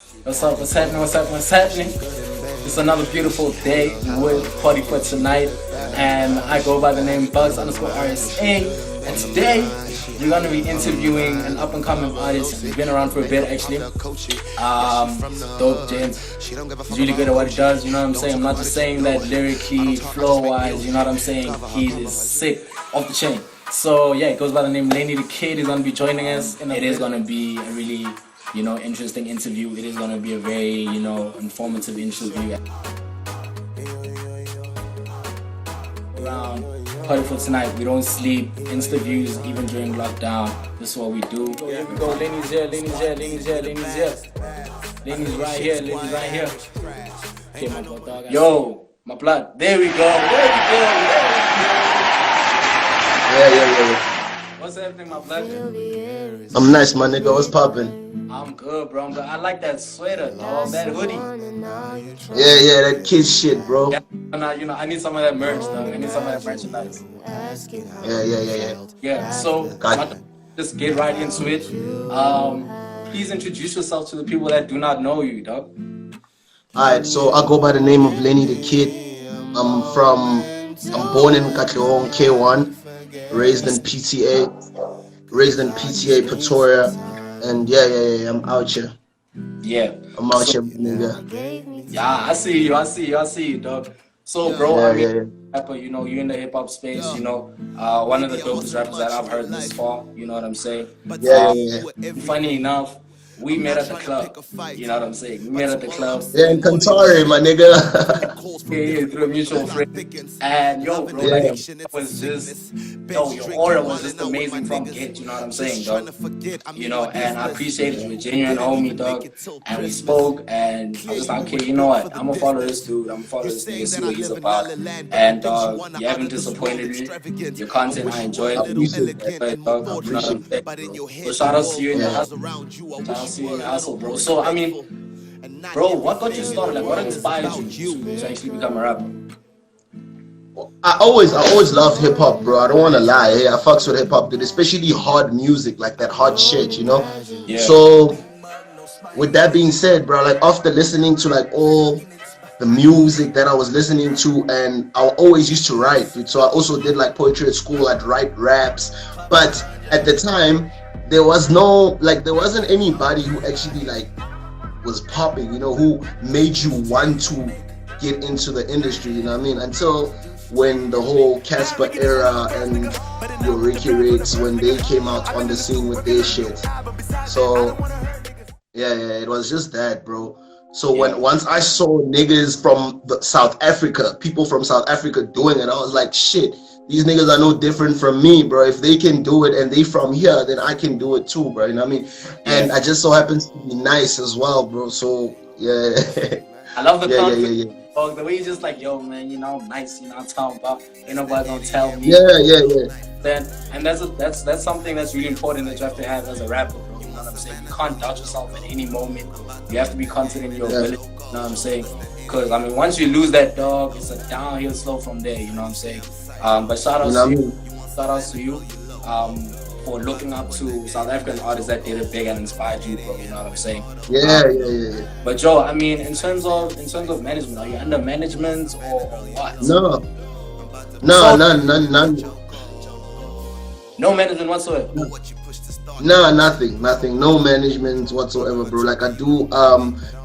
What's up? What's happening? What's happening? What's happening? It's another beautiful day with Party for Tonight, and I go by the name Bugs_RSA. And today we're gonna be interviewing an up and coming artist. He's been around for a bit actually. Dope gent. He's really good at what he does. You know what I'm saying? I'm not just saying that lyrically, flow wise. You know what I'm saying? He is sick, off the chain. So yeah, it goes by the name Lenny DaKid. He's gonna be joining us, and it is gonna be a really interesting interview. It is going to be a very, informative interview. Around Party for Tonight, we don't sleep. Insta views, even during lockdown. This is what we do. Here we go. Lenny's here, Lenny's here, Lenny's here, Lenny's here. Lenny's right here, Lenny's right here. Okay, my dog. Yo, my blood. There we go. There we go. Yeah. What's happening, my blood? I'm nice, my nigga. What's poppin'? I'm good, bro. I like that sweater, dog. That hoodie. Yeah, that kid shit, bro. Yeah, I need some of that merch, dog. I need some of that merchandise. Yeah. Yeah, so just get right into it. Please introduce yourself to the people that do not know you, dog. Alright, so I go by the name of Lenny DaKid. I'm born in Katlehong, K1, raised in PTA, Pretoria. And yeah, I'm out here. Yeah. I'm out here, nigga. Yeah, I see you, dog. So, bro, rapper, you're in the hip hop space, one of the dopest rappers that I've heard this far, you know what I'm saying? Yeah. Funny enough, we met at the club, you know what I'm saying? We met at the club. Yeah, in Kantari, my nigga. Yeah, through a mutual friend. And yo, bro, your aura was just amazing from get, you know what I'm saying, dog? And I appreciated you, a genuine homie, dog. And we spoke, and I was just like, okay, you know what? I'm gonna follow this dude, I'm gonna follow this nigga, see what he's about. And you haven't disappointed me. Your content, I enjoyed it, dog. You know what I'm saying? So shout out to you and your hustle. Shout out to you and your hustle, bro. So, I mean, bro, what got you started? Like, what inspired you to actually become a rapper? I always loved hip hop, bro. I don't want to lie. Hey, I fucks with hip hop, dude. Especially hard music, like that hard shit, Yeah. So, with that being said, bro, like after listening to like all the music that I was listening to, and I always used to write, dude. So I also did like poetry at school. I'd write raps, but at the time, there wasn't anybody who actually like was popping, who made you want to get into the industry, you know what I mean? Until when the whole Cassper era and your Riky when they came out on the scene with their shit. So yeah, it was just that, bro. So once I saw niggas from people from South Africa doing it, I was like, shit, these niggas are no different from me, bro. If they can do it and they from here, then I can do it too, bro. You know what I mean? And I just so happens to be nice as well, bro. So yeah. I love the concept. Oh, the way you just like, yo, man, nice, I'm talking about. Ain't nobody gonna tell me. Yeah. And that's something that's really important that you have to have as a rapper, bro. You know what I'm saying? You can't doubt yourself at any moment. You have to be confident in your ability. You know what I'm saying? Because I mean, once you lose that, dog, it's a downhill slope from there. You know what I'm saying? But shout out to you for looking up to South African artists that did it big and inspired you, bro. You know what I'm saying? Yeah. But Joe, I mean, in terms of management, are you under management or what? None. No management whatsoever. Nah, nothing. No management whatsoever, bro. Like I do,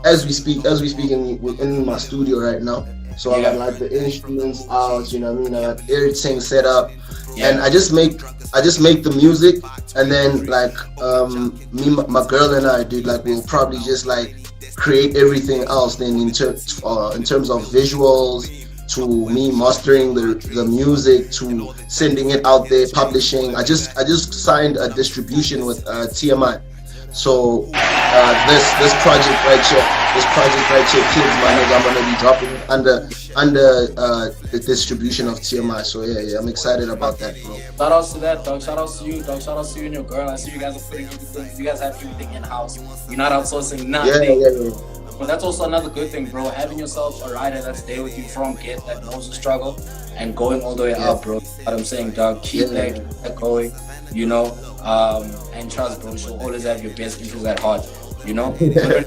as we speak in my studio right now. So I got like the instruments out, you know what I mean? I got everything set up, and I just make the music, and then like my girl and I, dude, like we'll probably just like create everything else. Then in terms of visuals, to me mastering the music, to sending it out there, publishing. I just signed a distribution with TMI. So this project right here, kids, my nigga, I'm gonna be dropping it under the distribution of TMI. So yeah, I'm excited about that, bro. Shout outs to that, dog. Shout outs to you, dog. Shout outs to you and your girl. I see you guys are putting everything. You guys have everything in house. You're not outsourcing nothing. Yeah. But that's also another good thing, bro. Having yourself a rider that's there with you from get, that knows the struggle, and going all the way up, bro. What I'm saying, dog. Keep that going, and trust, bro. You'll always have your best interests at heart. You know, yeah.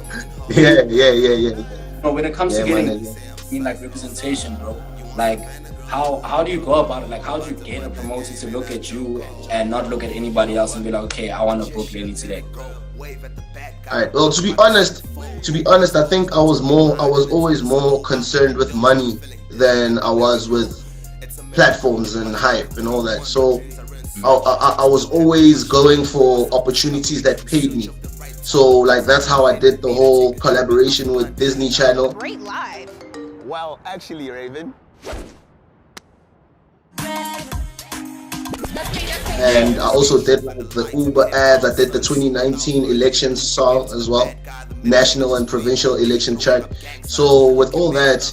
when it comes to Yeah, getting, man. like representation, bro, like how do you go about it? Like, how do you get a promoter to look at you and not look at anybody else and be like, okay, I want to book Lenny today? All right. Well, to be honest, I think I was always more concerned with money than I was with platforms and hype and all that. So I was always going for opportunities that paid me. So like that's how I did the whole collaboration with Disney Channel. Great live. Well, actually, Raven. And I also did like the Uber ads. I did the 2019 election song as well, national and provincial election chart. So with all that,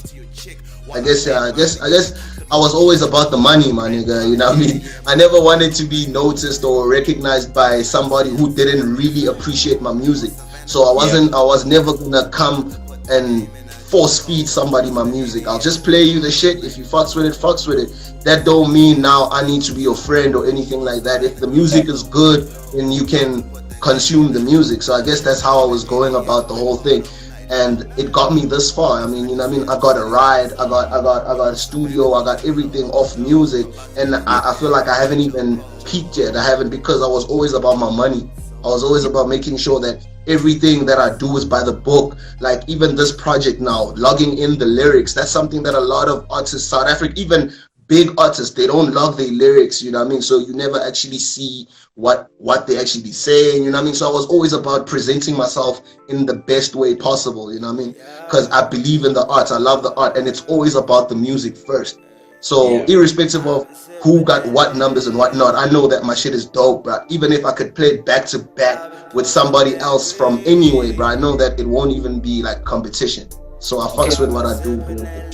I guess I was always about the money, my nigga. You know what I mean? I never wanted to be noticed or recognized by somebody who didn't really appreciate my music. So I was never gonna come and force feed somebody my music. I'll just play you the shit. If you fucks with it, fucks with it. That don't mean now I need to be your friend or anything like that. If the music is good, then you can consume the music. So I guess that's how I was going about the whole thing. And it got me this far. I mean, you know what I mean? I got a ride, I got a studio, I got everything off music, and I feel like I haven't even peaked yet. I haven't, because I was always about my money. I was always about making sure that everything that I do is by the book. Like even this project now, logging in the lyrics, that's something that a lot of artists, South Africa, even big artists, they don't log their lyrics, you know what I mean? So you never actually see what they actually be saying, you know what I mean? So I was always about presenting myself in the best way possible, you know what I mean? Because I believe in the arts, I love the art, and it's always about the music first. So irrespective of who got what numbers and whatnot, I know that my shit is dope, bro. Even if I could play it back to back with somebody else from anywhere, bro, I know that it won't even be like competition. So I fucks with what I do.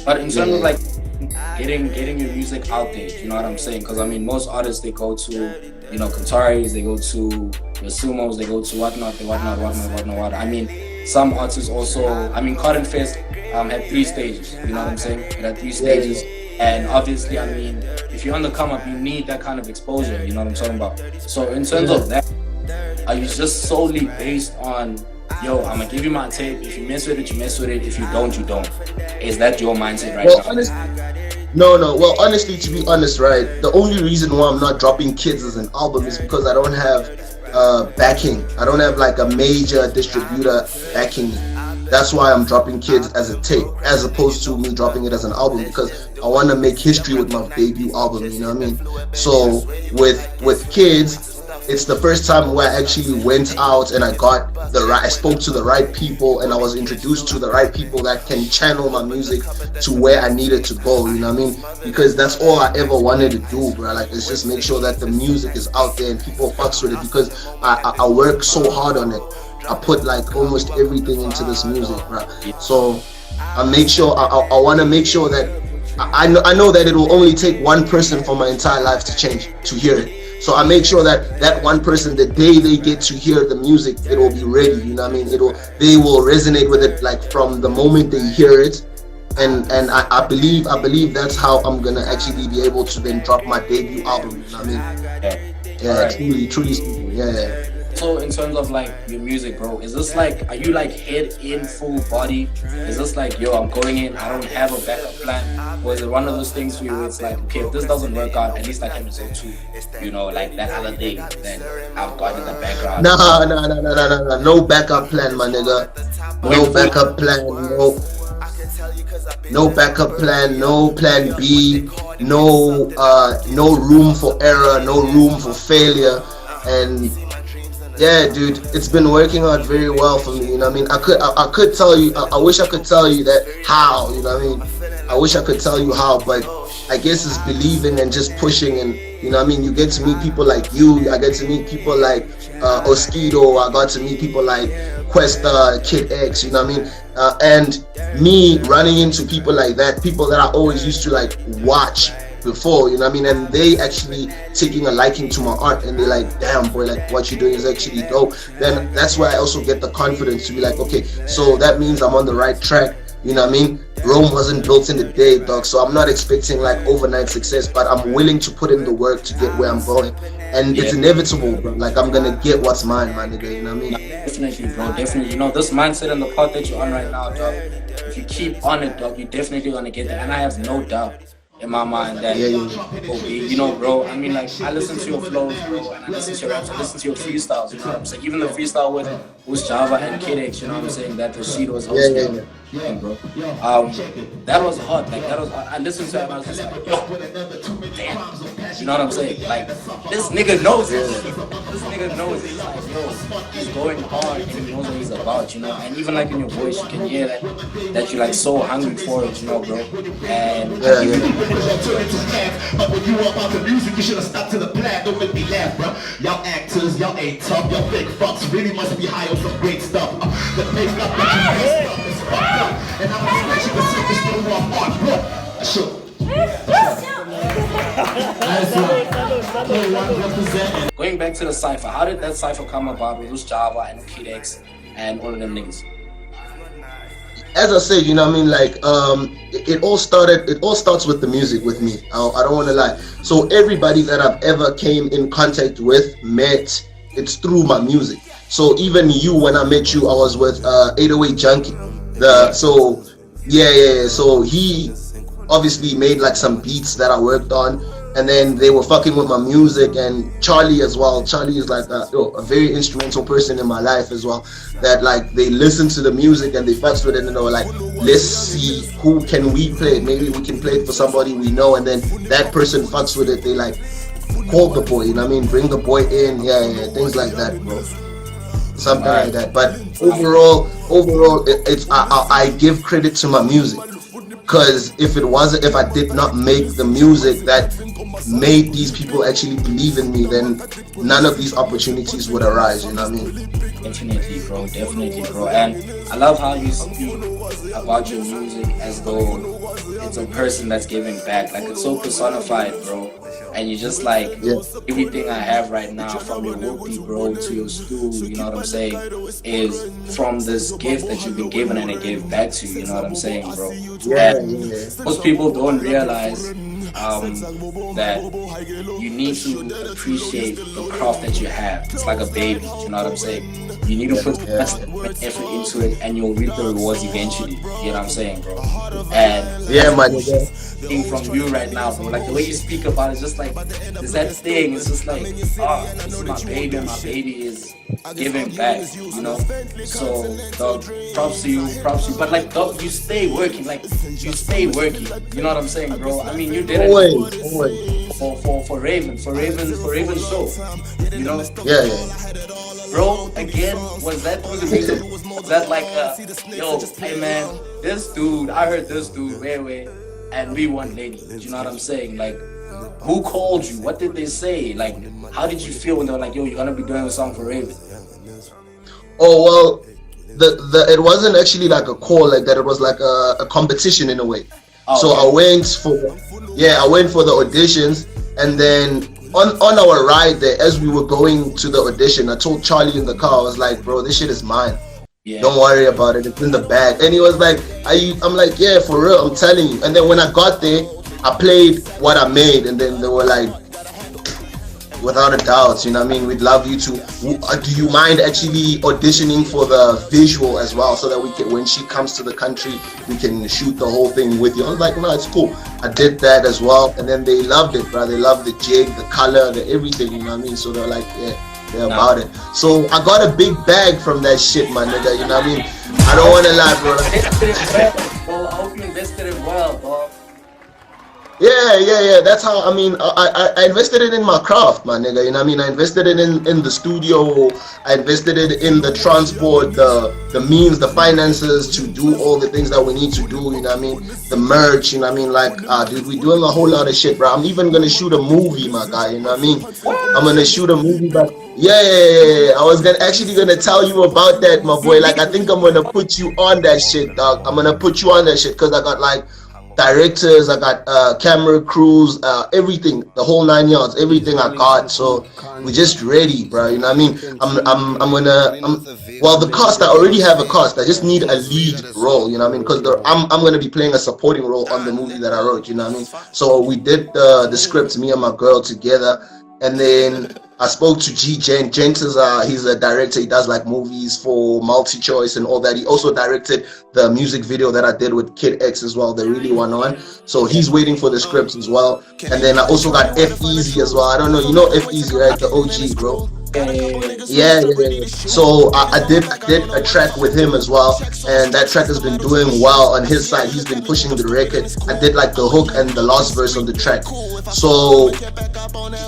But in terms of like getting your music out there, you know what I'm saying? Because I mean, most artists, they go to, you know, Qataris, they go to the Sumos, they go to whatnot. I mean, some artists also, I mean, Cotton Fest had 3 stages, you know what I'm saying? It had 3 stages. And obviously, I mean, if you're on the come up, you need that kind of exposure, you know what I'm talking about? So in terms of that, are you just solely based on, yo, I'm gonna give you my tape, if you mess with it, you mess with it, if you don't, you don't? Is that your mindset right now? No. Well, honestly, to be honest, right, the only reason why I'm not dropping Kids as an album is because I don't have backing. I don't have like a major distributor backing me. That's why I'm dropping Kids as a tape, as opposed to me dropping it as an album, because I want to make history with my debut album, you know what I mean? So with Kids, it's the first time where I actually went out and I spoke to the right people, and I was introduced to the right people that can channel my music to where I needed to go, you know what I mean? Because that's all I ever wanted to do, bro. Like, it's just make sure that the music is out there and people fucks with it, because I work so hard on it. I put like almost everything into this music, bro. So I make sure, I want to make sure that I know that it will only take one person for my entire life to change, to hear it. So I make sure that that one person, the day they get to hear the music, it will be ready, you know what I mean? They will resonate with it like from the moment they hear it. And I believe that's how I'm gonna actually be able to then drop my debut album, you know what I mean? Truly speaking, yeah. So in terms of like your music, bro, is this like, are you like head in full body? Is this like, yo, I'm going in, I don't have a backup plan? Or is it one of those things for you where it's like, okay, if this doesn't work out, at least I can resort to, you know, like that other thing that I've got in the background? No backup plan, my nigga. No backup plan, no backup plan, no plan B, no room for error, no room for failure. And yeah, dude, it's been working out very well for me, you know what I mean? I could tell you, I wish I could tell you that how, you know what I mean? I wish I could tell you how, but I guess it's believing and just pushing, and you know what I mean? You get to meet people like you, I get to meet people like Oskido, I got to meet people like Questa, Kid X, you know what I mean? And me running into people like that, people that I always used to like watch before, you know what I mean, and they actually taking a liking to my art, and they're like, damn boy, like what you're doing is actually dope. Then that's where I also get the confidence to be like, okay, so that means I'm on the right track, you know what I mean? Rome wasn't built in a day, dog, so I'm not expecting like overnight success, but I'm willing to put in the work to get where I'm going. and it's inevitable, bro. Like I'm gonna get what's mine, my nigga. You know what I mean? Definitely, bro. Definitely. You know, this mindset and the path that you're on right now, dog. If you keep on it, dog, you're definitely gonna get there. And I have no doubt in my mind that you know, bro. I mean, like I listen to your flows, bro, and I listen to your raps, I listen to your freestyles. You know what I'm saying? Even the freestyle with Java and Kid X, you know what I'm saying? That the sheet was hosting. Yeah, bro. That was hot. Like that was. I listened to it and I was just like, yo, damn. You know what I'm saying? Like this nigga knows it. This nigga knows it. He's like, yo, he's going hard and he knows what he's about. You know, and even like in your voice, you can hear that you're like so hungry for it. You know, bro. And But when you up out the music, you should have stuck to the plan. Don't make me laugh, bro. Y'all actors, y'all ain't tough. Y'all fake fucks really must be high on some great stuff. The fake stuff that you messed up is fucked up. And I'm gonna you can see this through my heart, bro. Sure. Going back to the Cypher, how did that Cypher come about with Java and Kid X and all of them niggas? As I said, you know what I mean, like it all starts with the music with me. I don't want to lie. So everybody that I've ever came in contact with, met, it's through my music. So even you, when I met you, I was with 808 Junkie. So he obviously made like some beats that I worked on, and then they were fucking with my music. And Charlie as well. Charlie is like a very instrumental person in my life as well, that like they listen to the music and they fucks with it, and they were like, let's see who can we play, maybe we can play it for somebody we know, and then that person fucks with it, they like call the boy, you know what I mean, bring the boy in, things like that, bro. Something like that. But overall, it's I give credit to my music, because if I did not make the music that made these people actually believe in me, then none of these opportunities would arise, you know what I mean? Definitely, bro. And I love how you speak about your music as though it's a person that's giving back. Like it's so personified, bro. And you just like, everything I have right now, from your whoopee, bro, to your stool, you know what I'm saying, is from this gift that you've been given and it gave back to you, you know what I'm saying, bro? Most people don't realize that you need to appreciate the craft that you have. It's like a baby, you know what I'm saying? You need to put effort into it and you'll reap the rewards eventually, you know what I'm saying, bro? And thing from you right now, bro, like the way you speak about it, just like there's that thing, it's just like, this is my baby and my baby is giving back, you know? So dog, props to you, but like dog, you stay working, you know what I'm saying, bro? I mean, you did it for Raven show, you know? Bro, again, was that through the music? Was that like yo, hey man, this dude, I heard this dude, wait, and we want Lenny, you know what I'm saying? Like, who called you? What did they say? Like, how did you feel when they were like, yo, you're gonna be doing a song for Raven? Oh, well, it wasn't actually like a call like that. It was like a competition in a way. So I went for the auditions, and then on our ride there, as we were going to the audition, I told Charlie in the car, I was like, bro, this shit is mine. Don't worry about it, it's in the bag. And he was like, I'm like, yeah, for real, I'm telling you. And then when I got there, I played what I made, and then they were like, without a doubt, you know what I mean, we'd love you to, do you mind actually auditioning for the visual as well, so that we can, when she comes to the country, we can shoot the whole thing with you? I was like, no, it's cool. I did that as well, and then they loved it, bro. They loved the jig, the color, the everything, you know what I mean? So they're like, they're about it. So I got a big bag from that shit, my nigga, you know what I mean? I don't want to lie, bro. Well, I hope you invested it well, bro. Yeah. That's how, I mean, I invested it in my craft, my nigga, you know what I mean? I invested it in the studio, I invested it in the transport, the means, the finances to do all the things that we need to do, you know what I mean? The merch, you know what I mean? Like, dude, we're doing a whole lot of shit, bro. I'm even gonna shoot a movie, my guy, you know what I mean? I'm gonna shoot a movie, but I was actually gonna tell you about that, my boy. Like, I think I'm gonna put you on that shit, dog. I'm gonna put you on that shit, because I got like directors, I got camera crews, everything, the whole 9 yards, everything I got. So we're just ready, bro, you know what I mean? Well, the cast, I already have a cast, I just need a lead role, you know what I mean? Because I'm gonna be playing a supporting role on the movie that I wrote, you know what I mean? So we did the script, me and my girl together, And then I spoke to G Gent. Gent is he's a director. He does like movies for Multi Choice and all that. He also directed the music video that I did with Kid X as well, the Really One On. So he's waiting for the scripts as well. And then I also got F Easy as well. I don't know, you know F Easy, right? The OG, bro. Yeah. So I did a track with him as well, and that track has been doing well on his side. He's been pushing the record. I did like the hook and the last verse on the track. So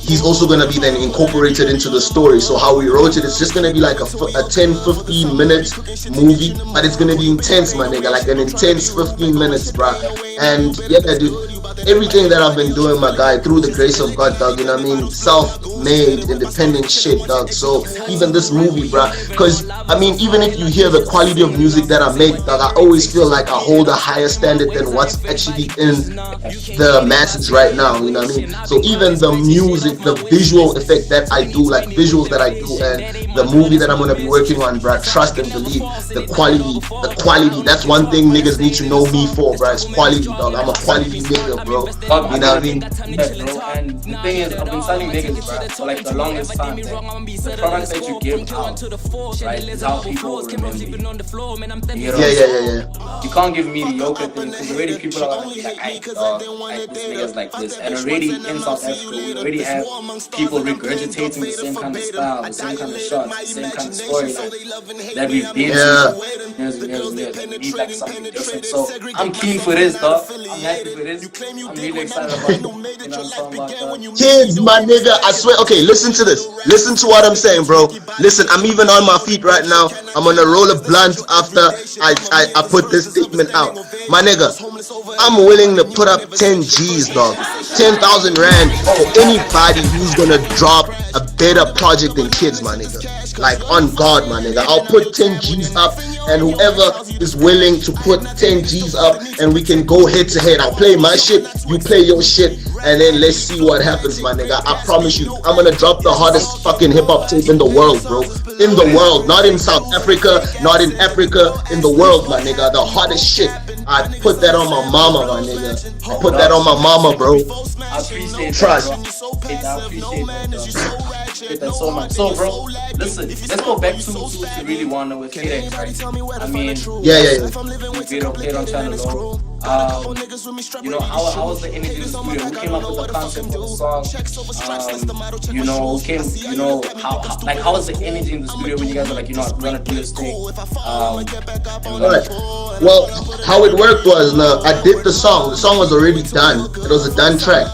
he's also gonna be then incorporated into the story. So how we wrote it, it's just gonna be like a 10-15 minute movie, but it's gonna be intense, my nigga, like an intense 15 minutes, bruh. And yeah, dude, everything that I've been doing, my guy, through the grace of God, dog, you know what I mean? Self-made, independent shit, dog. So even this movie, bruh, because I mean, even if you hear the quality of music that I make, dog, I always feel like I hold a higher standard than what's actually in the masses right now, you know what I mean? So even the music, the visual effect that I do, like visuals that I do, and the movie that I'm gonna be working on, bruh, trust and believe, the quality, that's one thing niggas need to know me for, bruh, it's quality, dog. I'm a quality nigga, bro. You know what I mean? Yeah, bro. And the thing is, I've been selling niggas, bro, for like the longest time. The products that you give out, right, is how people remember you. You know? Yeah. You can't give mediocre things because already people are gonna be like, I dog, like this nigga's like this. And already in South Africa, we already have people regurgitating the same kind of style, the same kind of shots, the same kind of storyline that we've been to years and years and years. And we need like something different. So I'm keen for this, dog. I'm happy for this. I'm really excited about it. You know what I'm talking about, dog? Kids, my nigga, I swear. Okay, listen to this. Listen to what I'm saying, bro. Listen, I'm even on my feet right now. I'm gonna roll a blunt after I put this statement out. My nigga, I'm willing to put up 10 G's, dog. 10,000 Rand for anybody who's gonna drop a better project than Kids, my nigga. Like, on God, my nigga. I'll put 10 G's up, and whoever is willing to put 10 G's up, and we can go head to head. I'll play my shit, you play your shit, and then let's see what happens, my nigga. I promise you, I'm gonna drop the hardest fucking hip-hop tape in the world, bro. In the world, not in South Africa, not in Africa, in the world, my nigga. The hardest shit. I put that on my mama, my nigga. I put that on my mama, bro. I appreciate Trust. that, bro. I appreciate that, dog. I appreciate that so much. So, bro, listen, let's go back to really wanna with Kid X, right? I mean, Yeah. we don't play on channel alone. You know, how was the energy in the studio? Who came up with the concept of the song? You know, who came, you know, how was the energy in the studio when you guys were like, you know, we're gonna do this thing? Alright. Well, how it worked was, I did the song. The song was already done. It was a done track.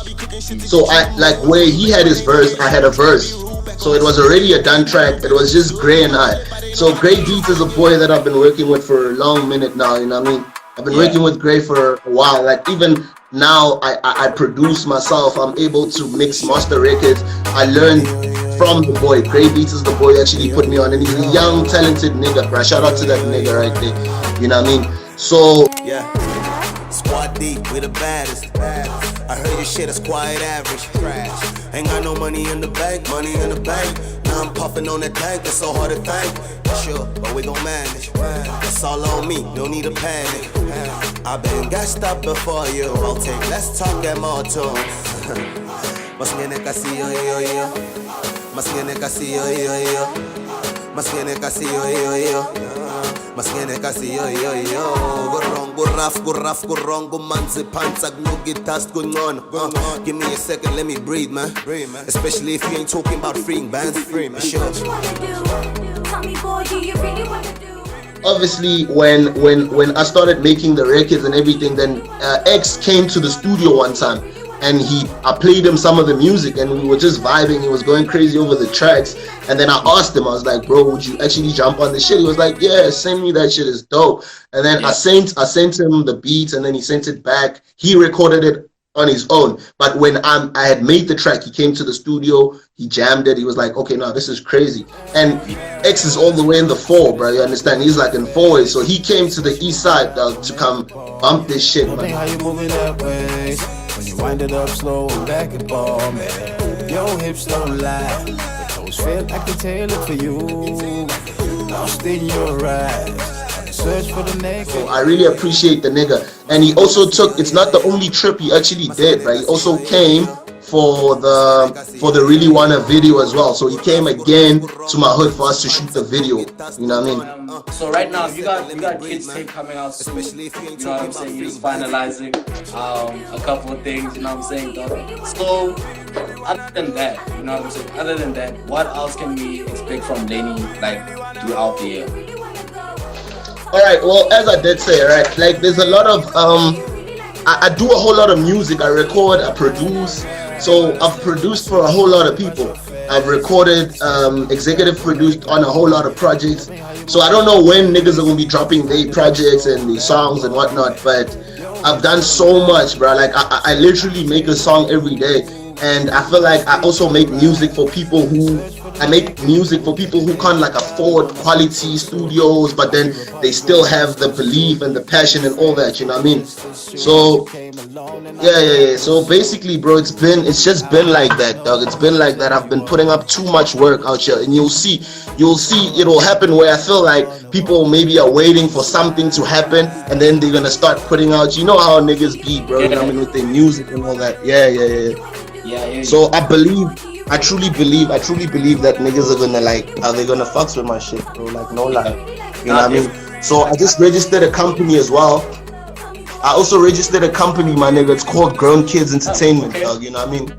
So I, like, where he had his verse, I had a verse. So it was already a done track. It was just Gray and I. So GrayBeats is a boy that I've been working with for a long minute now, you know what I mean? I've been working with Gray for a while. Like, even now I produce myself. I'm able to mix master records. I learned from the boy. GrayBeats is the boy that actually put me on, and he's a young, talented nigga, bro. Shout out to that nigga right there. You know what I mean? So yeah, squad deep, we the baddest. I heard your shit is quite average. Ain't got no money in the bank, Now I'm puffing on that tank, it's so hard to thank. Sure, but we gon' manage. It's all on me, no need to panic. I've been gassed up before you. Rotate, let's talk at more too. Masngene kasi yo. Masngene kasi yo. Masngene kasi yo. Masngene kasi yo. Gurraf, gumanzi pants, agnugitas gungon. Give me a second, let me breathe, man. Especially if you ain't talking about freeing bands. Sure. obviously when I started making the records and everything, then X came to the studio one time and I played him some of the music and we were just vibing. He was going crazy over the tracks, and then I asked him, I was like, bro, would you actually jump on this shit? He was like, yeah, send me that shit, is dope. And then I sent him the beats, and then he sent it back. He recorded it on his own, but when I had made the track, he came to the studio, he jammed it, he was like, okay, no, this is crazy. And X is all the way in the 4, bro, you understand? He's like in 4, so he came to the east side to come bump this shit, man. How you moving that way? When you wind it up slow and back and ball, man. Your hips don't lie, the toes feel like they tailored for you. Lost in your eyes. Search for the naked. So I really appreciate the nigga. And he also took, it's not the only trip he actually did, right? He also came for the Really Wanna video as well. So he came again to my hood for us to shoot the video. You know what I mean? So right now you got kids tape coming out soon. You know what I'm saying? You're just finalizing a couple of things. You know what I'm saying, dog? So other than that, you know what I'm saying? Other than that, what else can we expect from Lenny like throughout the year? All right. Well, as I did say, right, like there's a lot of I do a whole lot of music. I record, I produce. So I've produced for a whole lot of people. I've recorded, executive produced on a whole lot of projects. So I don't know when niggas are gonna be dropping their projects and the songs and whatnot, but I've done so much, bro. Like I literally make a song every day. And I feel like I also make music for people who can't like afford quality studios, but then they still have the belief and the passion and all that, you know what I mean? So yeah. So basically, bro, it's just been like that, dog. It's been like that. I've been putting up too much work out here, and you'll see it'll happen where I feel like people maybe are waiting for something to happen, and then they're gonna start putting out. You know how niggas be, bro. You know what I mean, with their music and all that. Yeah. So I truly believe that niggas are gonna fucks with my shit, bro. Like no lie, you know what I mean. So I just registered a company as well. I also registered a company, my nigga. It's called Grown Kids Entertainment, dog. You know what I mean?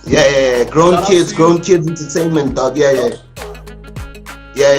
Yeah. Grown Kids Entertainment, dog. Yeah.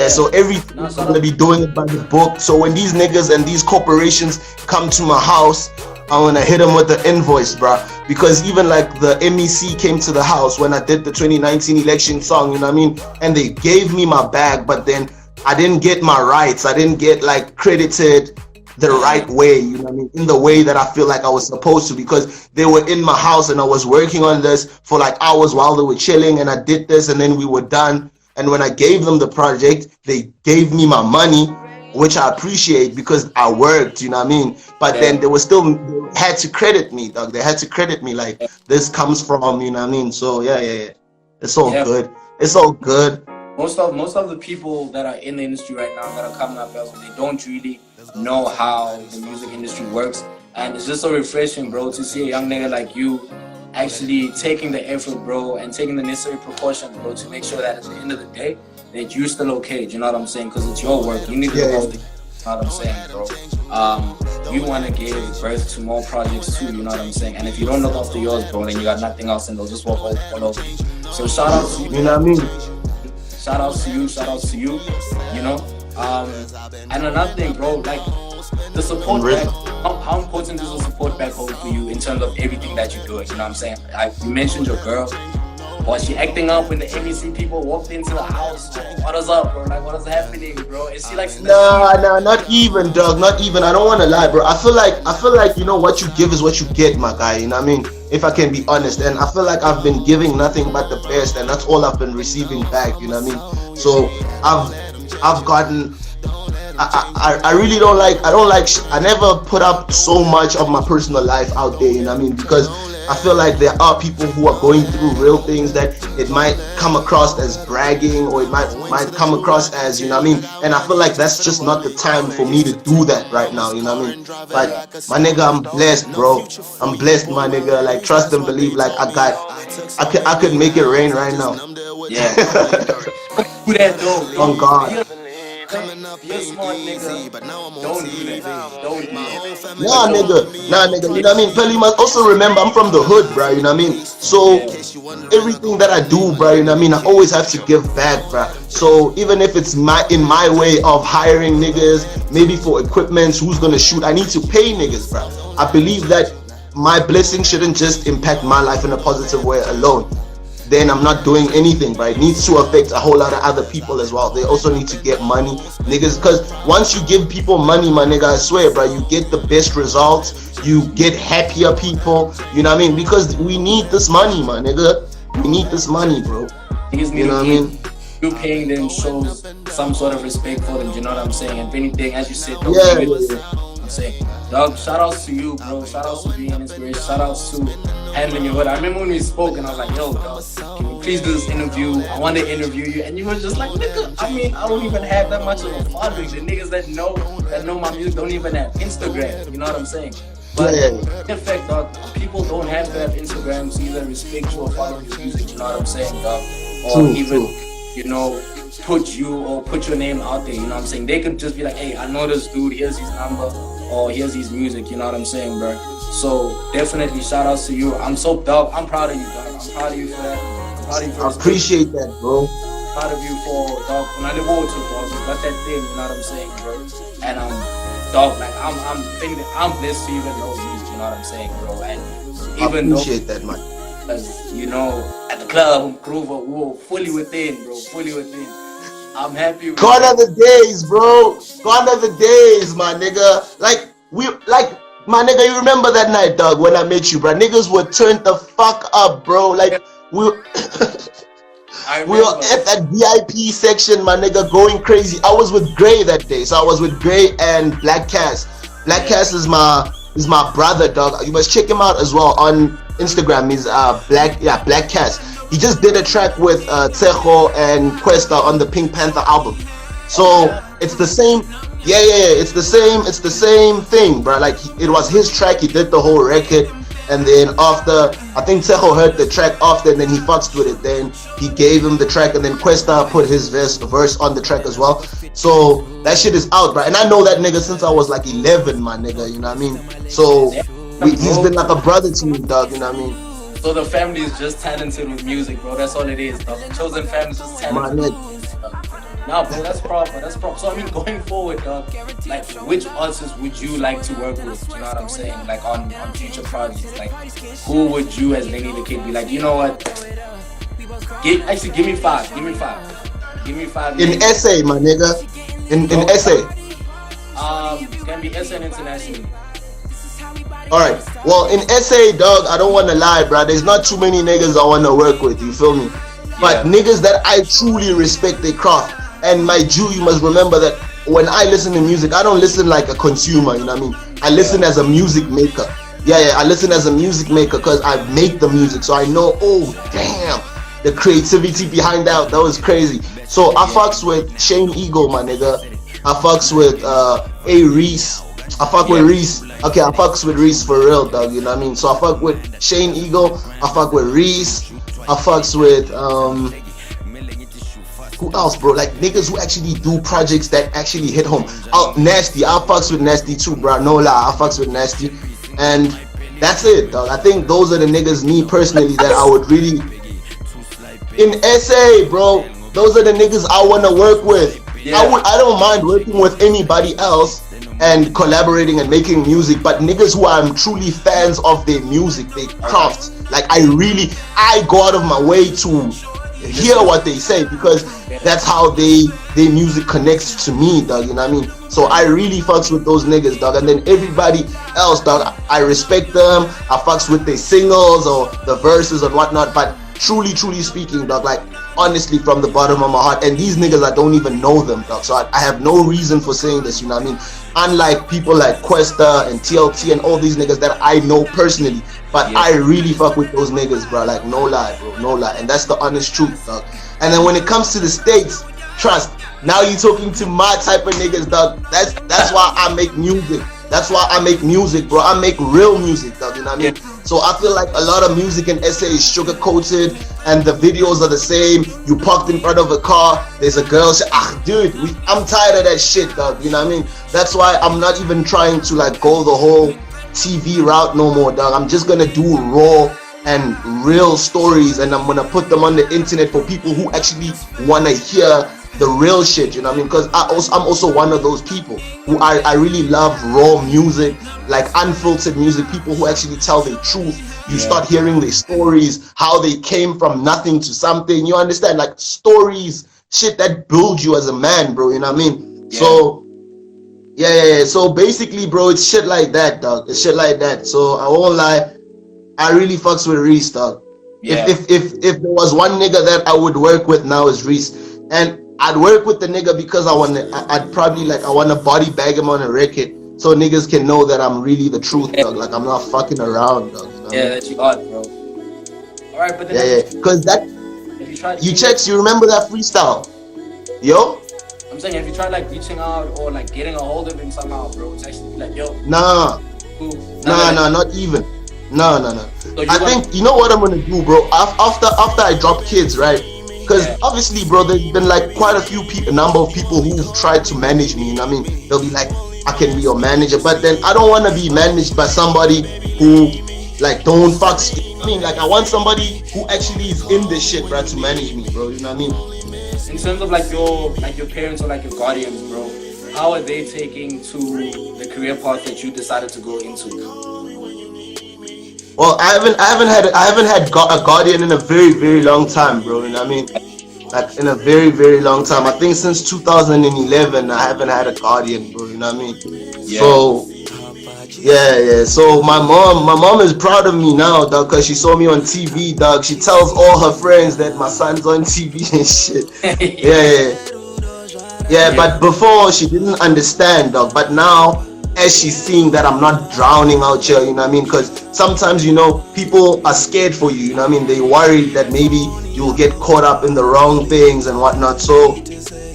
So everything's gonna be doing it by the book. So when these niggas and these corporations come to my house, I'm gonna hit them with the invoice, bro. Because even like the MEC came to the house when I did the 2019 election song, you know what I mean? And they gave me my bag, but then I didn't get my rights. I didn't get like credited the right way, you know what I mean? In the way that I feel like I was supposed to, because they were in my house and I was working on this for like hours while they were chilling, and I did this and then we were done. And when I gave them the project, they gave me my money, which I appreciate because I worked, you know what I mean? But then they had to credit me, dog. They had to credit me like this comes from, you know what I mean? So yeah. It's all good. It's all good. Most of the people that are in the industry right now that are coming up, they don't really know how the music industry works. And it's just so refreshing, bro, to see a young nigga like you actually taking the effort, bro, and taking the necessary precautions, bro, to make sure that at the end of the day, that you're still okay, you know what I'm saying? Because it's your work. You need to look after, you know what I'm saying, bro? You want to give birth to more projects too, you know what I'm saying? And if you don't look after yours, bro, then you got nothing else and they'll just walk all over you. So shout out to you. You know what I mean? Shout out to you, you know? And another thing, bro, like the support back, how important is the support back home for you in terms of everything that you're doing, you know what I'm saying? Like you mentioned your girl. Was she acting up when the MEC people walked into the house? What is up, bro? Like, what is happening, bro? Is she like... Nah, not even, dog. Not even. I don't want to lie, bro. I feel like, you know, what you give is what you get, my guy. You know what I mean? If I can be honest. And I feel like I've been giving nothing but the best, and that's all I've been receiving back, you know what I mean? So I've gotten... I really don't like... I never put up so much of my personal life out there, you know what I mean? Because I feel like there are people who are going through real things that it might come across as bragging, or it might come across as, you know what I mean? And I feel like that's just not the time for me to do that right now, you know what I mean? But my nigga, I'm blessed, bro. I'm blessed, my nigga. Like, trust and believe, like I could make it rain right now. Yeah. Do that though. Oh God. You're smart, nigga. Don't do that. Don't do that. Nah, nigga. You know what I mean? Peli must also remember I'm from the hood, bro. You know what I mean? So everything that I do, bro, you know what I mean? I always have to give back, bro. So even if it's in my way of hiring niggas, maybe for equipment, who's gonna shoot, I need to pay niggas, bro. I believe that my blessing shouldn't just impact my life in a positive way alone. Then I'm not doing anything, but it needs to affect a whole lot of other people as well. They also need to get money, niggas, because once you give people money, my nigga, I swear, bro, you get the best results, you get happier people, you know what I mean? Because we need this money, my nigga. We need this money, bro. Niggas you know what I mean? You paying them shows some sort of respect for them, you know what I'm saying? And if anything, as you said, I'm saying, dog, shout outs to you, bro. Shout outs to being an inspiration. Shout outs to handling your hood. I remember when we spoke and I was like, yo, dog, can you please do this interview? I want to interview you. And you were just like, nigga, I mean, I don't even have that much of a following. The niggas that know my music don't even have Instagram. You know what I'm saying? But Yeah. in effect, dog, people don't have to have Instagrams to either respect you or follow your music, you know what I'm saying, dog? Or even, you know, put your name out there, you know what I'm saying? They could just be like, hey, I know this dude, here's his number, or here's his music, you know what I'm saying, bro? So definitely shout outs to you. I'm so dog, I'm proud of you, dog. I'm proud of you for that. I'm proud of you for I appreciate that, bro. Proud of you for dog. When I live over to dog, you got that thing, you know what I'm saying, bro? And dog, like I'm thinking I'm blessed to even know you, you know what I'm saying, bro? And even I appreciate that, man. As you know, at the club, Groover, we were fully within, bro, fully within. I'm happy with Gone are the days, bro. Gone are the days, my nigga. Like my nigga, you remember that night, dog, when I met you, bro? Niggas were turned the fuck up, bro. Like we were at that VIP section, my nigga, going crazy. I was with Gray that day, so I was with Gray and Black Cass. Black Cass is my brother, dog. You must check him out as well on Instagram. He's Black Cass. He just did a track with Tsecho and Questa on the Pink Panther album. So it's the same. Yeah. It's the same thing, bro. Like it was his track. He did the whole record, and then after, I think Tsecho heard the track after, and then he fucked with it. Then he gave him the track, and then Questa put his verse on the track as well. So that shit is out, bro. And I know that nigga since I was like 11, my nigga. You know what I mean? So he's been like a brother to me, dog. You know what I mean? So the family is just talented with music, bro. That's all it is, dog. The chosen family is just talented. Nah, bro, that's proper. That's proper. So I mean, going forward, dog, like which artists would you like to work with? You know what I'm saying? Like on future projects, like who would you as Lenny DaKid be like? You know what? Give me five. Give me five. In SA, my nigga. In SA. Can be SA and internationally. Alright, well in SA, dog, I don't want to lie, bro. There's not too many niggas I want to work with, you feel me? But niggas that I truly respect their craft. And my Jew, you must remember that when I listen to music, I don't listen like a consumer, you know what I mean? I listen as a music maker. Yeah, I listen as a music maker because I make the music. So I know, oh, damn, the creativity behind that was crazy. So I fucks with Shane Eagle, my nigga. I fucks with Reese. I fuck with Reese. Okay, I fucks with Reese for real, dog, you know what I mean? So I fuck with Shane Eagle, I fuck with Reese, I fucks with who else, bro? Like niggas who actually do projects that actually hit home. Nasty, I fucks with Nasty too, bro. No lie, I fucks with Nasty. And that's it, dog. I think those are the niggas, me personally, that I would really in SA, bro. Those are the niggas I wanna work with. I don't mind working with anybody else and collaborating and making music, but niggas who I'm truly fans of their music, their crafts, like I go out of my way to hear what they say because that's how their music connects to me, dog, you know what I mean? So I really fucks with those niggas, dog, and then everybody else, dog, I respect them, I fucks with their singles or the verses and whatnot, but truly speaking, dog, like honestly from the bottom of my heart, and these niggas I don't even know them, dog, so I have no reason for saying this, you know what I mean? Unlike people like Questa and TLT and all these niggas that I know personally, but I really fuck with those niggas, bro, like no lie, bro, no lie, and that's the honest truth, dog. And then when it comes to the States, trust, now you talking to my type of niggas, dog. That's why I make music. That's why I make music, bro. I make real music, dog, you know what I mean? So I feel like a lot of music in SA is sugar-coated and the videos are the same. You parked in front of a car, there's a girl say, dude, I'm tired of that shit, dog, you know what I mean? That's why I'm not even trying to like go the whole TV route no more, dog. I'm just gonna do raw and real stories, and I'm gonna put them on the internet for people who actually wanna hear the real shit, you know what I mean? Because I'm also one of those people who I really love raw music, like unfiltered music, people who actually tell their truth. You start hearing their stories, how they came from nothing to something, you understand? Like stories, shit that build you as a man, bro, you know what I mean? So so basically, bro, it's shit like that, dog. It's shit like that. So I won't lie, I really fucks with Reese, dog. If there was one nigga that I would work with now is Reese, and I'd work with the nigga because I want to body bag him on a record so niggas can know that I'm really the truth, dog. Like I'm not fucking around, dog. You know that you are, bro. All right, but then because that you remember that freestyle, yo? I'm saying, if you try like reaching out or like getting a hold of him somehow, bro, it's actually like, yo. Nah, Nah, not even. No. So I think you know what I'm gonna do, bro. After I drop kids, right? Because obviously, bro, there's been like quite a number of people who've tried to manage me. You know what I mean? They'll be like, I can be your manager, but then I don't want to be managed by somebody who like don't fuck. I mean, like I want somebody who actually is in this shit, bro, to manage me, bro. You know what I mean? In terms of like your parents or like your guardians, bro, how are they taking to the career path that you decided to go into? Well, I haven't had a guardian in a very, very long time, bro. You know what I mean? Like in a very, very long time. I think since 2011, I haven't had a guardian, bro. You know what I mean? Yeah. So yeah. So my mom is proud of me now, dog, because she saw me on TV, dog. She tells all her friends that my son's on TV and shit. Yeah. But before she didn't understand, dog. But now, as she's seeing that I'm not drowning out here, you know what I mean? Because sometimes, you know, people are scared for you, you know what I mean? They worried that maybe you'll get caught up in the wrong things and whatnot. So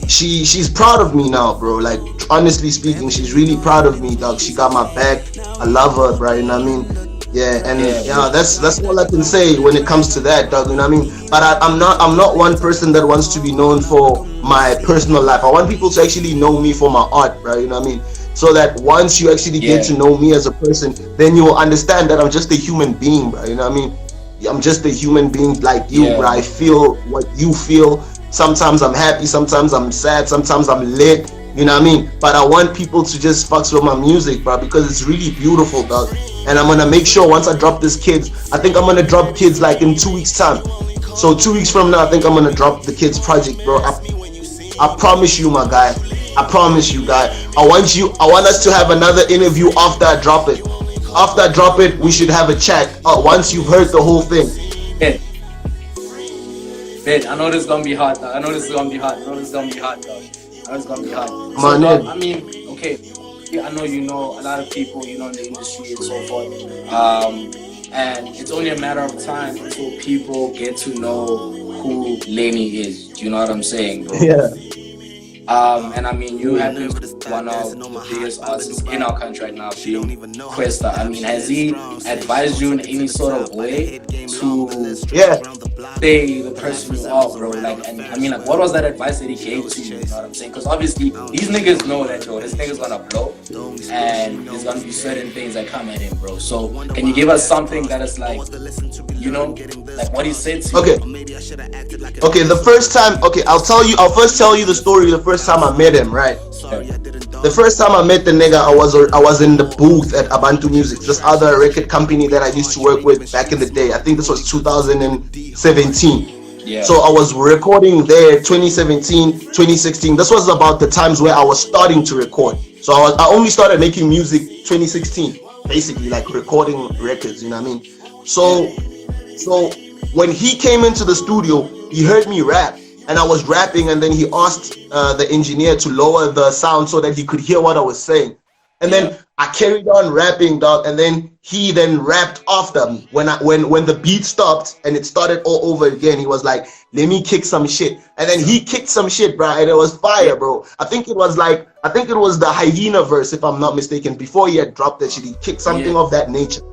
she's proud of me now, bro. Like, honestly speaking, she's really proud of me, dog. She got my back. I love her, bro, you know what I mean? Yeah, that's all I can say when it comes to that, dog, you know what I mean? But I'm not one person that wants to be known for my personal life. I want people to actually know me for my art, bro, you know what I mean? So that once you actually get to know me as a person, then you will understand that I'm just a human being, bro. You know what I mean? I'm just a human being like you, bro. I feel what you feel. Sometimes I'm happy, sometimes I'm sad, sometimes I'm lit. You know what I mean? But I want people to just fucks with my music, bro, because it's really beautiful, dog. And I'm gonna make sure once I drop this Kids, I think I'm gonna drop Kids like in 2 weeks' time. So 2 weeks from now, I think I'm gonna drop the Kids project, bro. I promise you, my guy. I promise you, guy. I want us to have another interview after I drop it. After I drop it, we should have a chat. Once you've heard the whole thing. Ben, I know this is gonna be hard, dog. I know this is gonna be hard, dog. Man, dog, I mean, okay, I know you know a lot of people, you know, in the industry and so forth. And it's only a matter of time until people get to know who Lenny is. Do you know what I'm saying, bro? Yeah. And I mean, you have been one of the biggest artists in our country right now, being Questa. I mean, has he advised you in any sort of way to stay the person you are, bro? Like, and I mean, like, what was that advice that he gave to you? You know what I'm saying? Because obviously, these niggas know that, yo, this nigga's gonna blow, and there's gonna be certain things that come at him, bro. So, can you give us something that is like, you know, like what he said to you? Okay, the first time, I'll first tell you the story the first time I met him, right? The first time I met the nigga, I was in the booth at Abantu Music, this other record company that I used to work with back in the day. I think this was 2017. Yeah. So I was recording there 2017, 2016. This was about the times where I was starting to record. So I only started making music 2016, basically, like recording records, you know what I mean? So when he came into the studio, he heard me rap. And I was rapping, and then he asked the engineer to lower the sound so that he could hear what I was saying. And then I carried on rapping, dog. And then he then rapped after me. When the beat stopped and it started all over again, he was like, "Let me kick some shit." And then he kicked some shit, bro, and it was fire, bro. I think it was the Hyena verse, if I'm not mistaken. Before he had dropped that shit, he kicked something of that nature.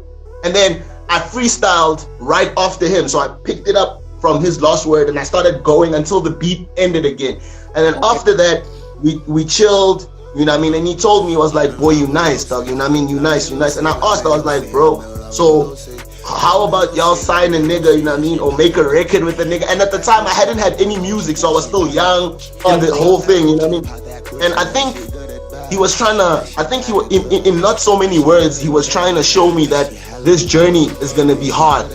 And then I freestyled right after him, so I picked it up from his last word, and I started going until the beat ended again. And then after that, we chilled, you know what I mean? And he told me, he was like, "Boy, you nice, dog, you know what I mean? You nice. And I asked, I was like, "Bro, so how about y'all sign a nigga, you know what I mean? Or make a record with a nigga?" And at the time, I hadn't had any music, so I was still young in the whole thing, you know what I mean? And I think he was trying to, in not so many words, he was trying to show me that this journey is gonna be hard.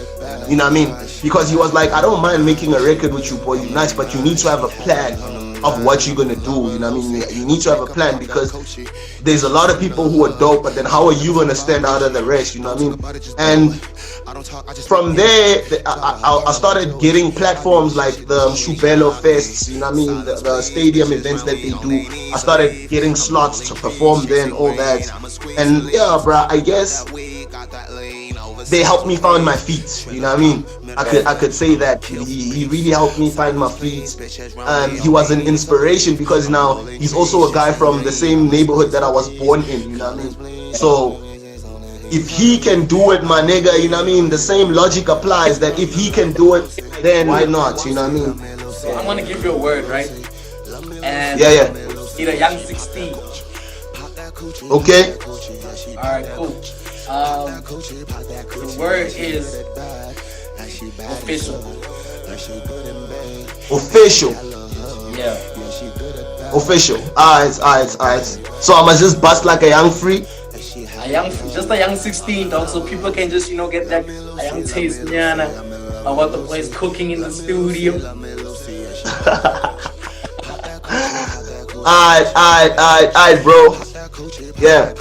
You know what I mean? Because he was like, "I don't mind making a record with you, boy, you nice, but you need to have a plan of what you're gonna do." You know what I mean? You need to have a plan, because there's a lot of people who are dope, but then how are you gonna stand out of the rest? You know what I mean? And from there, I started getting platforms like the Shubelo Fests, you know what I mean? The stadium events that they do. I started getting slots to perform there and all that. And yeah, bro, I guess they helped me find my feet, you know what I mean? I could say that he really helped me find my feet. He was an inspiration, because now he's also a guy from the same neighborhood that I was born in, you know what I mean? So if he can do it, my nigga, you know what I mean? The same logic applies that if he can do it, then why not? You know what I mean? So I'm gonna give you a word, right? And yeah. Need a young 16. Okay. Alright, cool. The word is official. Official. Yeah. Official. Alright. So I must just bust like a young free. Just a young 16, dog, so people can just, you know, get that a young taste, nyana, of what the boys cooking in the studio. Alright, bro. Yeah.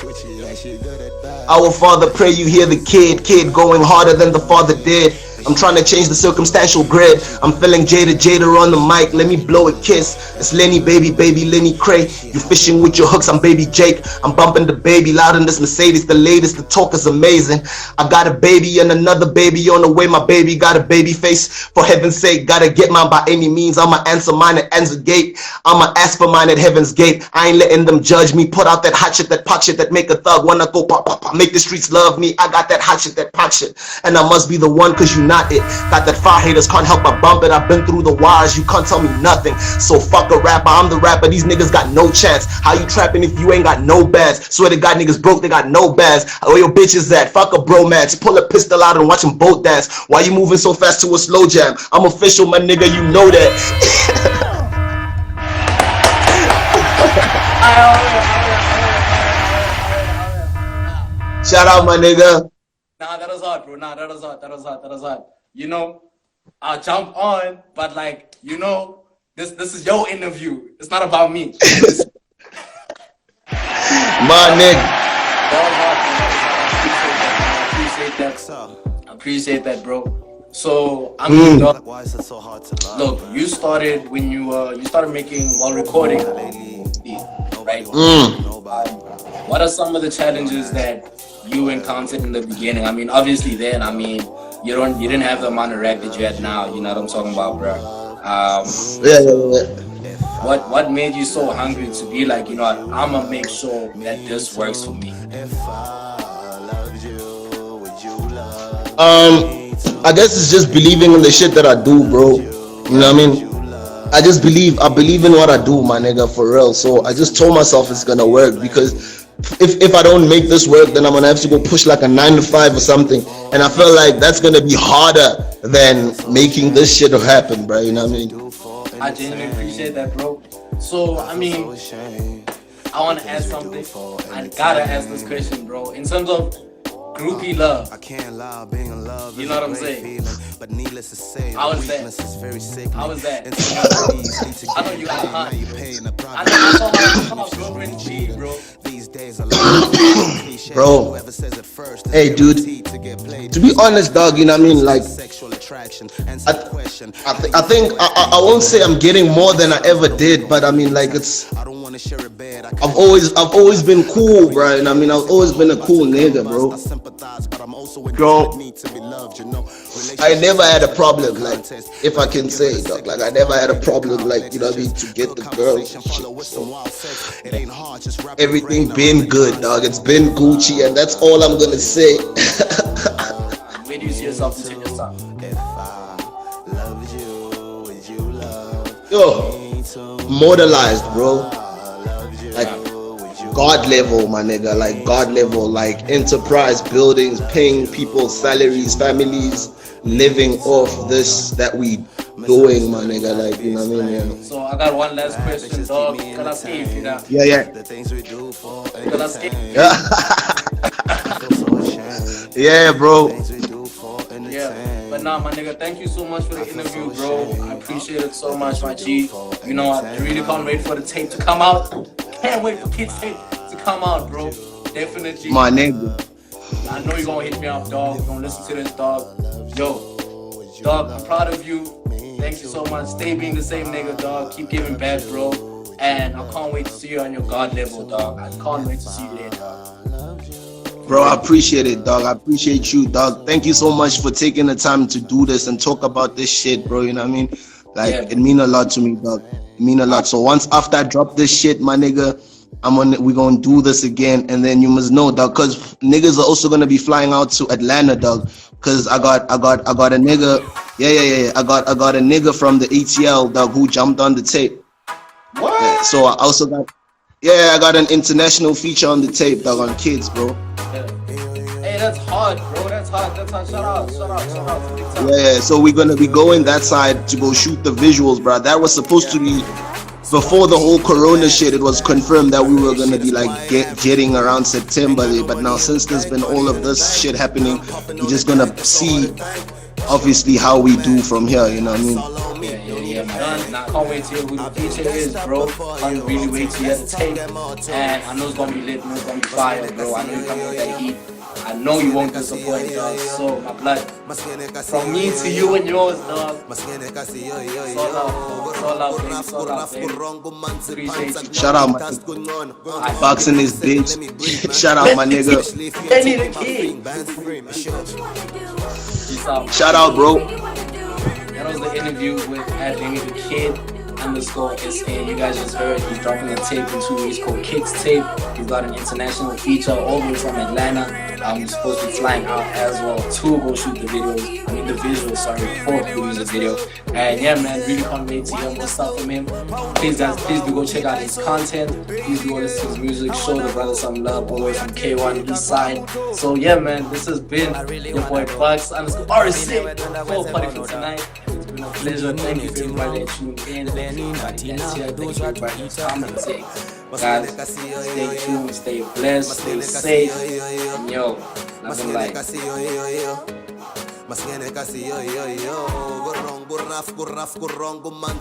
Our Father, pray you hear the kid going harder than the father did. I'm trying to change the circumstantial grid. I'm feeling Jada on the mic. Let me blow a kiss. It's Lenny, baby, Lenny Cray. You fishing with your hooks, I'm baby Jake. I'm bumping the baby loud in this Mercedes. The latest, the talk is amazing. I got a baby and another baby on the way. My baby got a baby face. For heaven's sake, gotta get mine by any means. I'ma answer mine at ends of gate. I'ma ask for mine at heaven's gate. I ain't letting them judge me. Put out that hot shit, that pot shit that make a thug wanna go pop, make the streets love me. I got that hot shit, that pot shit. And I must be the one cause you not it. Got that fire, haters can't help but bump it. I've been through the wires, you can't tell me nothing. So fuck a rapper, I'm the rapper. These niggas got no chance. How you trapping if you ain't got no bags? Swear to God, niggas broke, they got no bags. Where your bitches at? Fuck a bro match. Pull a pistol out and watch them both dance. Why you moving so fast to a slow jam? I'm official, my nigga, you know that. Shout out, my nigga. Nah, that was hard, bro. That was hard. You know, I'll jump on, but like, you know, this is your interview. It's not about me. My nigga. I appreciate that, bro. So I mean, look, you started when you started making while recording, right? What are some of the challenges that you encountered in the beginning? I mean, obviously then, I mean, you didn't have the amount of rap that you had now. You know what I'm talking about, bro? Yeah. What made you so hungry to be like, you know what, I'ma make sure that this works for me? I guess it's just believing in the shit that I do, bro. You know what I mean? I believe in what I do, my nigga, for real. So I just told myself it's gonna work, because if I don't make this work, then I'm gonna have to go push like a 9 to 5 or something. And I feel like that's gonna be harder than making this shit happen, bro. You know what I mean? I genuinely appreciate that, bro. So, I mean, I want to ask something. I gotta ask this question, bro. In terms of groupie love, you know what I'm saying? How was that? I know you got hot. I saw how Rare.G, bro. Bro, hey dude, to be honest, dog, you know what I mean, like, I think I won't say I'm getting more than I ever did, but I mean, like, I've always been cool, bro, and I mean, I've always been a cool nigga, bro. I never had a problem, like, if I can say, dog, like, I never had a problem, like, you know what I mean, to get the girls and shit. So, everything been good, dog. It's been Gucci, and that's all I'm gonna say. Where do you see yourself in 10 years' time? Yo, mortalized, bro. Like God level, my nigga. Like God level, like enterprise, buildings, paying people salaries, families, living off this that we doing, my nigga. Like, you know what I mean? Yeah. So I got one last question, dog. Can I see if you know? Yeah. Can I see? Yeah, bro. Yeah, but nah, my nigga, thank you so much for the interview, bro. I appreciate it so much, my G. You know, I really can't wait for the tape to come out. Can't wait for Kid's tape to come out, bro. Definitely. My nigga. I know you're gonna hit me up, dog. You're gonna listen to this, dog. Yo, dog, I'm proud of you. Thank you so much. Stay being the same nigga, dog. Keep giving back, bro. And I can't wait to see you on your God level, dog. I can't wait to see you there, dog. Bro, I appreciate it, dog. I appreciate you, dog. Thank you so much for taking the time to do this and talk about this shit, bro. You know what I mean? Like, It mean a lot to me, dog. It mean a lot. So once after I drop this shit, my nigga, we're gonna do this again. And then you must know, dog, cause niggas are also gonna be flying out to Atlanta, dog. Cause I got a nigga, yeah. I got a nigga from the ATL, dog, who jumped on the tape. What? Yeah, so I also got, I got an international feature on the tape, dog, on Kids, bro. Hey, that's hard, bro. That's hard. Shout out. Yeah, so we're gonna be going that side to go shoot the visuals, bro. That was supposed to be before the whole corona shit. It was confirmed that we were gonna be like getting around September, but now since there's been all of this shit happening, we're just gonna see obviously how we do from here, you know what I mean? Yeah, man. I can't wait to hear who the feature is, bro. Can't really wait to hear the tape. And I know it's gonna be lit, it's gonna be fire, bro. I know you're coming with that heat. I know you won't disappoint, dog. So, my blood, from me to you and yours, dog. So love, baby. Appreciate you. Shout out, my boxing this bitch. Shout out, my nigga. Lenny DaKid. Shout out, bro. That was the interview with Lenny DaKid _SA. You guys just heard he's dropping a tape in 2 weeks called Kids Tape. He's got an international feature all the way from Atlanta. He's supposed to be flying out as well to go shoot the videos. The visuals, before the music video. And yeah, man, really can't wait to hear more stuff from him. Please guys, please do go check out his content. Please do go listen to his music. Show the brother some love all the way from K1 East Side. So yeah, man, this has been your boy Bucks _RC for Party42NITE. It's been a pleasure. Thank you to everybody that tuned in. Thank you everybody who's commenting. Guys, stay tuned, stay blessed, stay safe. And yo, love and light. Mas ngene kasi yo, gurrong, gurraf, gurrong, guman